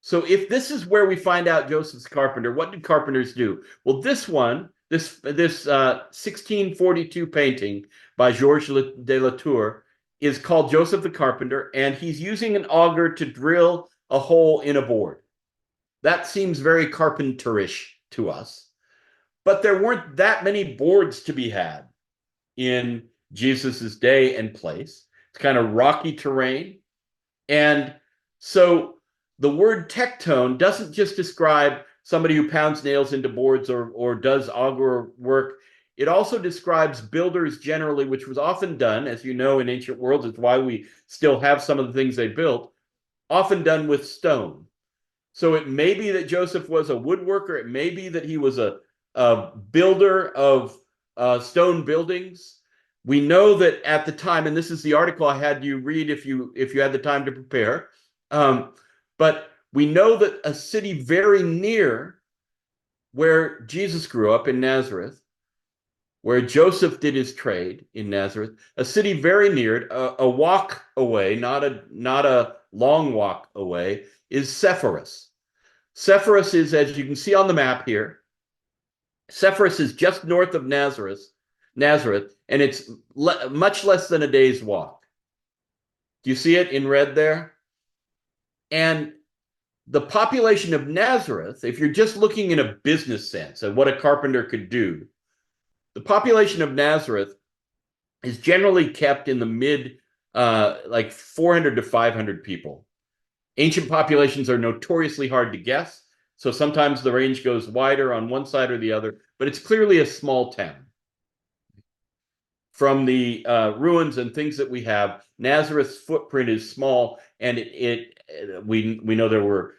So if this is where we find out Joseph's carpenter, what did carpenters do? Well, this 1642 painting by Georges de la Tour is called Joseph the Carpenter, and he's using an auger to drill a hole in a board. That seems very carpenterish to us. But there weren't that many boards to be had in Jesus's day and place. It's kind of rocky terrain. And so the word tectone doesn't just describe somebody who pounds nails into boards or does auger work. It also describes builders generally, which was often done, as you know, in ancient worlds. It's why we still have some of the things they built, often done with stone. So it may be that Joseph was a woodworker. It may be that he was a builder of stone buildings. We know that at the time, and this is the article I had you read if you had the time to prepare, but we know that a city very near where Jesus grew up in Nazareth, where Joseph did his trade in Nazareth, a city very near it, a walk away, not a long walk away, is Sepphoris. Sepphoris is, as you can see on the map here, Sepphoris is just north of Nazareth, and it's much less than a day's walk. Do you see it in red there? And the population of Nazareth, if you're just looking in a business sense at what a carpenter could do, the population of Nazareth is generally kept in the mid, like 400 to 500 people. Ancient populations are notoriously hard to guess, so sometimes the range goes wider on one side or the other, but it's clearly a small town. From the ruins and things that we have, Nazareth's footprint is small, and we know there were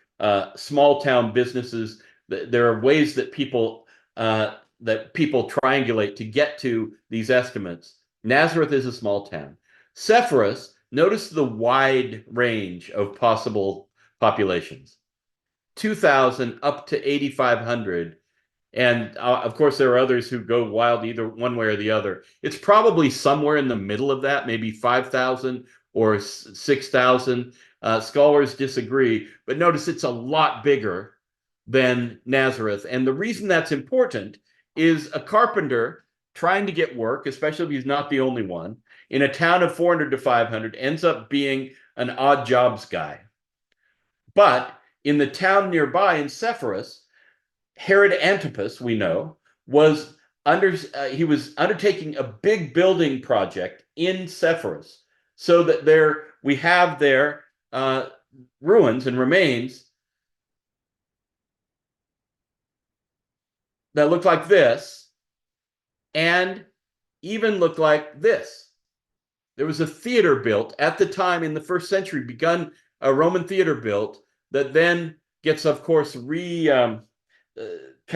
small town businesses. There are ways that people triangulate to get to these estimates. Nazareth is a small town. Sepphoris, notice the wide range of possible populations. 2,000 up to 8,500. And of course, there are others who go wild either one way or the other. It's probably somewhere in the middle of that, maybe 5,000 or 6,000. Scholars disagree, but notice it's a lot bigger than Nazareth. And the reason that's important is a carpenter trying to get work, especially if he's not the only one, in a town of 400 to 500, ends up being an odd jobs guy. But in the town nearby in Sepphoris, Herod Antipas, we know, he was undertaking a big building project in Sepphoris, so that we have there ruins and remains that look like this, and even look like this. There was a theater built at the time in the first century, begun a Roman theater built that then gets, of course, kind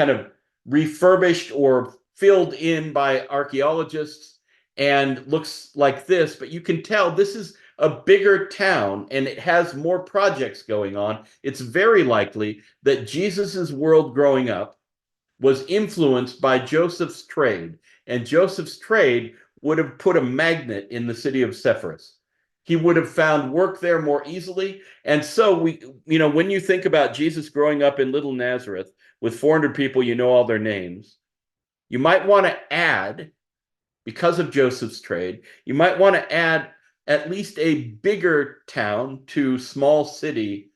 of refurbished or filled in by archaeologists and looks like this. But you can tell this is a bigger town and it has more projects going on. It's very likely that Jesus's world growing up was influenced by Joseph's trade, and Joseph's trade would have put a magnet in the city of Sepphoris. He would have found work there more easily. And so when you think about Jesus growing up in little Nazareth with 400 people, you know all their names. You might want to add, because of Joseph's trade, you might want to add at least a bigger town to small city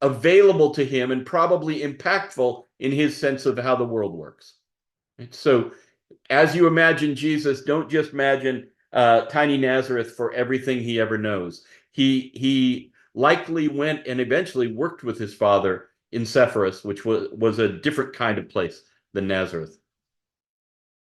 available to him and probably impactful in his sense of how the world works. So as you imagine Jesus, don't just imagine tiny Nazareth for everything he ever knows. He likely went and eventually worked with his father in Sepphoris, which was a different kind of place than Nazareth.